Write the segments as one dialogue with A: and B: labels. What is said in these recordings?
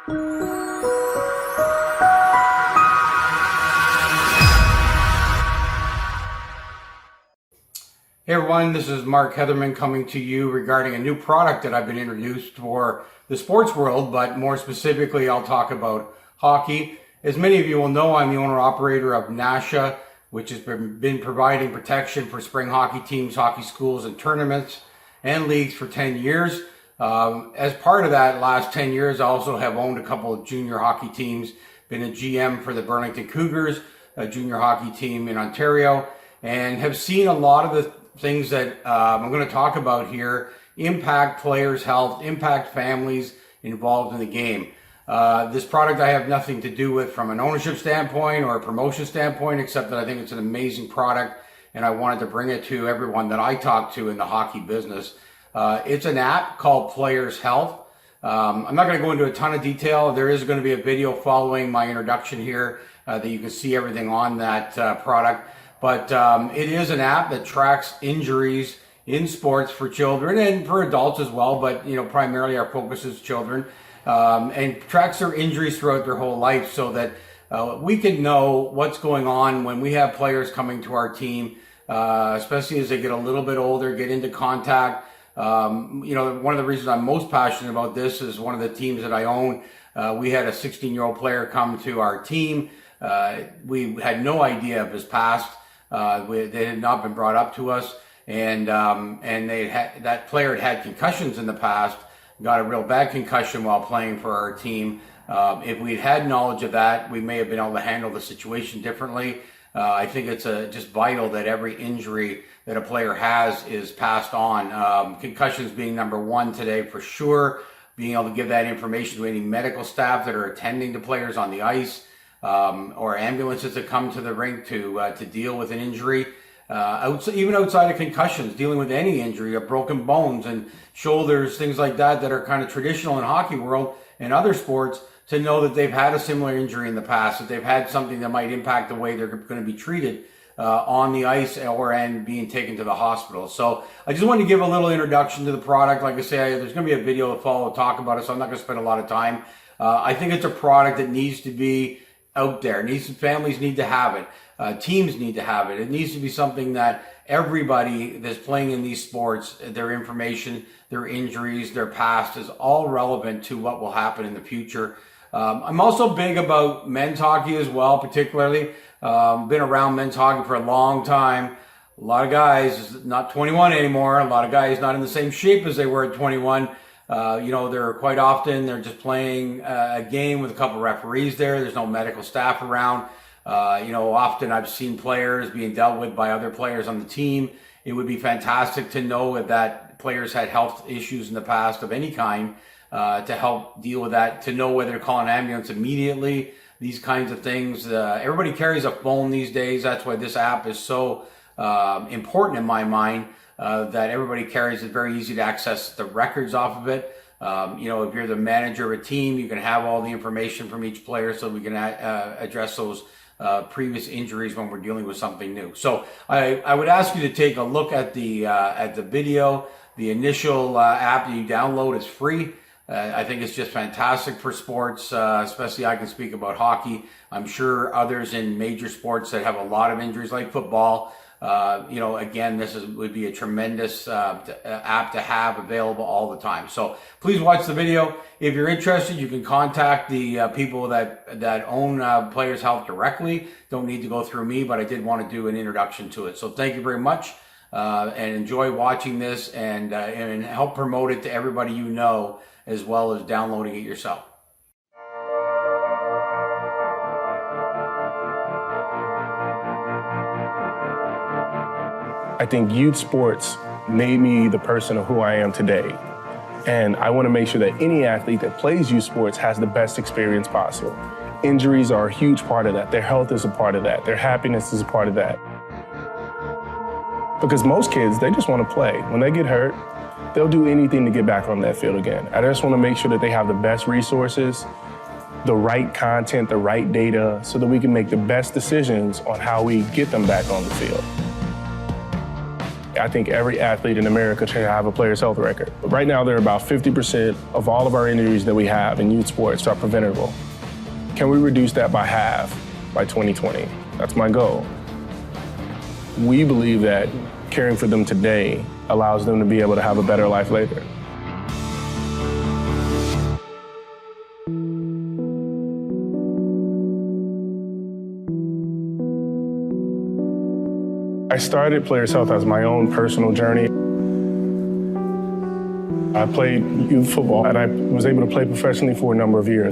A: Hey everyone, this is Mark Heatherman coming to you regarding a new product that I've been introduced for the sports world, but more specifically I'll talk about hockey. As many of you will know, I'm the owner-operator of NASHA, which has been providing protection for spring hockey teams, hockey schools, and tournaments and leagues for 10 years. As part of that last 10 years, I also have owned a couple of junior hockey teams, been a GM for the Burlington Cougars, a junior hockey team in Ontario, and have seen a lot of the things that I'm going to talk about here impact players' health, impact families involved in the game. This product I have nothing to do with from an ownership standpoint or a promotion standpoint, except that I think it's an amazing product and I wanted to bring it to everyone that I talk to in the hockey business. It's an app called Players Health. I'm not going to go into a ton of detail. There is going to be a video following my introduction here that you can see everything on that product. But it is an app that tracks injuries in sports for children and for adults as well. But, you know, primarily our focus is children, and tracks their injuries throughout their whole life so that we can know what's going on when we have players coming to our team, especially as they get a little bit older, get into contact. You know, one of the reasons I'm most passionate about this is one of the teams that I own. We had a 16-year-old player come to our team. We had no idea of his past. They had not been brought up to us, and that player had concussions in the past, got a real bad concussion while playing for our team. If we'd had knowledge of that, we may have been able to handle the situation differently. I think it's just vital that every injury that a player has is passed on. Concussions being number one today for sure, being able to give that information to any medical staff that are attending to players on the ice, or ambulances that come to the rink to deal with an injury. Even outside of concussions, dealing with any injury, of broken bones and shoulders, things like that that are kind of traditional in hockey world and other sports, to know that they've had a similar injury in the past, that they've had something that might impact the way they're going to be treated on the ice and being taken to the hospital. So I just wanted to give a little introduction to the product. Like I say, there's going to be a video to follow, talk about it, so I'm not going to spend a lot of time. I think it's a product that needs to be out there. Families need to have it. Teams need to have it. It needs to be something that everybody that's playing in these sports, their information, their injuries, their past is all relevant to what will happen in the future. I'm also big about men's hockey as well, particularly. Been around men's hockey for a long time. A lot of guys not 21 anymore. A lot of guys not in the same shape as they were at 21. You know, they're just playing a game with a couple referees there. There's no medical staff around. You know, often I've seen players being dealt with by other players on the team. It would be fantastic to know that players had health issues in the past of any kind, to help deal with that, to know whether to call an ambulance immediately, these kinds of things. Everybody carries a phone these days. That's why this app is so important in my mind. That everybody carries. It's very easy to access the records off of it. You know, if you're the manager of a team, you can have all the information from each player so we can address those previous injuries when we're dealing with something new. So I would ask you to take a look at the video. The initial app that you download is free. I think it's just fantastic for sports, especially I can speak about hockey. I'm sure others in major sports that have a lot of injuries like football. You know, again, would be a tremendous app to have available all the time. So please watch the video. If you're interested, you can contact the people that own Players Health directly. Don't need to go through me, but I did want to do an introduction to it. So thank you very much, and enjoy watching this and help promote it to everybody you know, as well as downloading it yourself.
B: I think youth sports made me the person of who I am today. And I want to make sure that any athlete that plays youth sports has the best experience possible. Injuries are a huge part of that. Their health is a part of that. Their happiness is a part of that. Because most kids, they just want to play. When they get hurt, they'll do anything to get back on that field again. I just want to make sure that they have the best resources, the right content, the right data, so that we can make the best decisions on how we get them back on the field. I think every athlete in America should have a player's health record. But right now, there are about 50% of all of our injuries that we have in youth sports are preventable. Can we reduce that by half by 2020? That's my goal. We believe that caring for them today allows them to be able to have a better life later. I started Players Health as my own personal journey. I played youth football and I was able to play professionally for a number of years.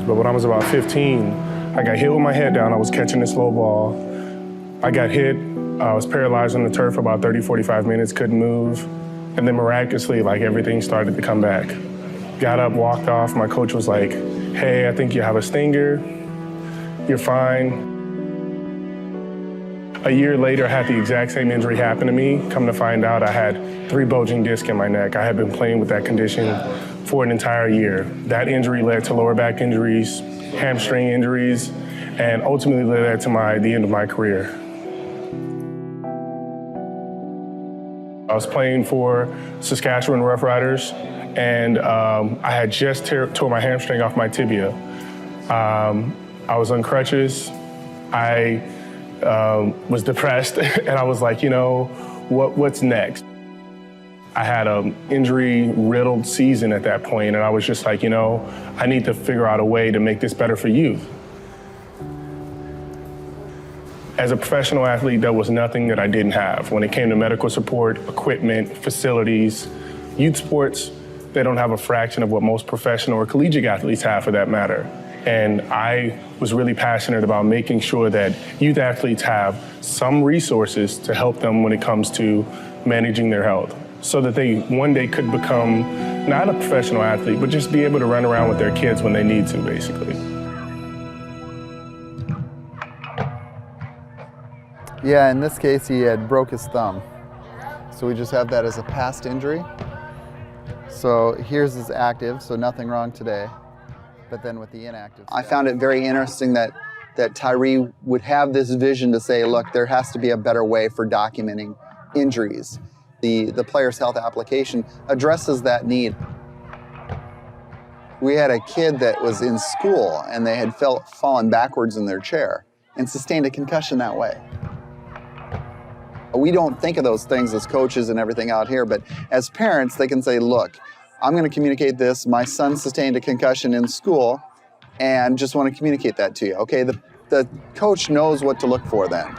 B: But when I was about 15, I got hit with my head down. I was catching this low ball. I got hit. I was paralyzed on the turf for about 30, 45 minutes, couldn't move. And then miraculously, everything started to come back. Got up, walked off. My coach was like, hey, I think you have a stinger. You're fine. A year later, I had the exact same injury happen to me. Come to find out, I had 3 bulging discs in my neck. I had been playing with that condition for an entire year. That injury led to lower back injuries, hamstring injuries, and ultimately led to the end of my career. I was playing for Saskatchewan Roughriders, and I had just tore my hamstring off my tibia. I was on crutches. I was depressed, and I was like, what's next? I had an injury-riddled season at that point, and I was just like, I need to figure out a way to make this better for youth. As a professional athlete, there was nothing that I didn't have. When it came to medical support, equipment, facilities, youth sports, they don't have a fraction of what most professional or collegiate athletes have, for that matter. And I was really passionate about making sure that youth athletes have some resources to help them when it comes to managing their health, so that they one day could become not a professional athlete, but just be able to run around with their kids when they need to, basically.
C: Yeah, in this case, he had broke his thumb. So we just have that as a past injury. So here's his active, so nothing wrong today. But then with the inactive. I found it very interesting that Tyree would have this vision to say, look, there has to be a better way for documenting injuries. The Players Health application addresses that need. We had a kid that was in school and they had fallen backwards in their chair and sustained a concussion that way. We don't think of those things as coaches and everything out here, but as parents, they can say, look, I'm going to communicate this. My son sustained a concussion in school and just want to communicate that to you. Okay, the coach knows what to look for then.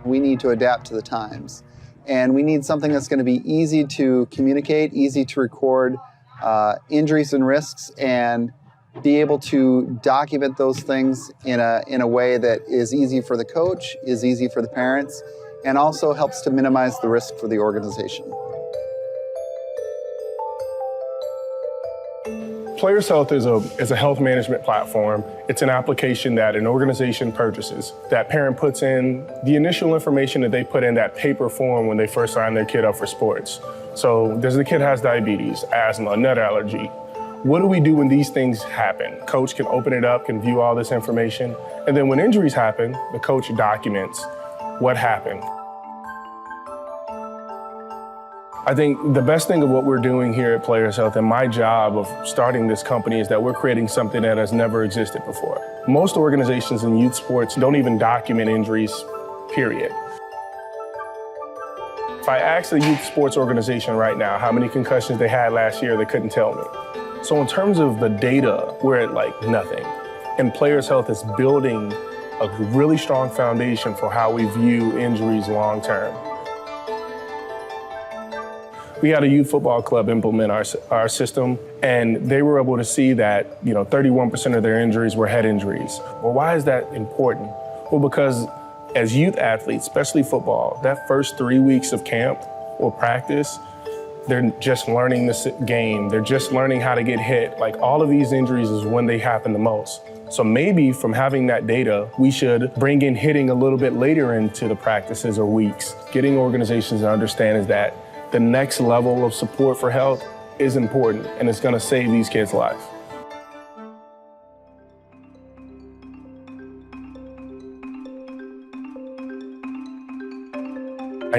C: We need to adapt to the times. And we need something that's going to be easy to communicate, easy to record injuries and risks, and be able to document those things in a way that is easy for the coach, is easy for the parents, and also helps to minimize the risk for the organization.
B: Players Health is a health management platform. It's an application that an organization purchases. That parent puts in the initial information that they put in that paper form when they first sign their kid up for sports. So the kid has diabetes, asthma, nut allergy. What do we do when these things happen? Coach can open it up, can view all this information. And then when injuries happen, the coach documents what happened. I think the best thing of what we're doing here at Players Health, and my job of starting this company, is that we're creating something that has never existed before. Most organizations in youth sports don't even document injuries, period. If I asked a youth sports organization right now how many concussions they had last year, they couldn't tell me. So in terms of the data, we're at nothing. And Players Health is building a really strong foundation for how we view injuries long term. We had a youth football club implement our system, and they were able to see that 31% of their injuries were head injuries. Well, why is that important? Well, because as youth athletes, especially football, that first 3 weeks of camp or practice, they're just learning the game. They're just learning how to get hit. All of these injuries is when they happen the most. So maybe from having that data, we should bring in hitting a little bit later into the practices or weeks. Getting organizations to understand is that the next level of support for health is important, and it's going to save these kids' lives.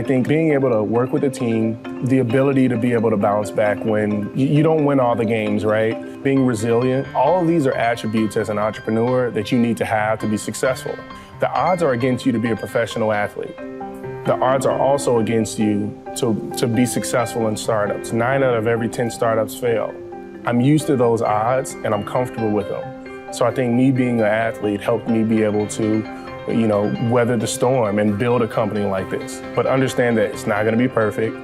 B: I think being able to work with a team, the ability to be able to bounce back when you don't win all the games, right? Being resilient, all of these are attributes as an entrepreneur that you need to have to be successful. The odds are against you to be a professional athlete. The odds are also against you to be successful in startups. 9 out of every 10 startups fail. I'm used to those odds and I'm comfortable with them. So I think me being an athlete helped me be able to, weather the storm and build a company like this. But understand that it's not gonna be perfect,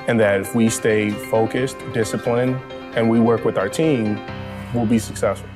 B: and that if we stay focused, disciplined, and we work with our team, we'll be successful.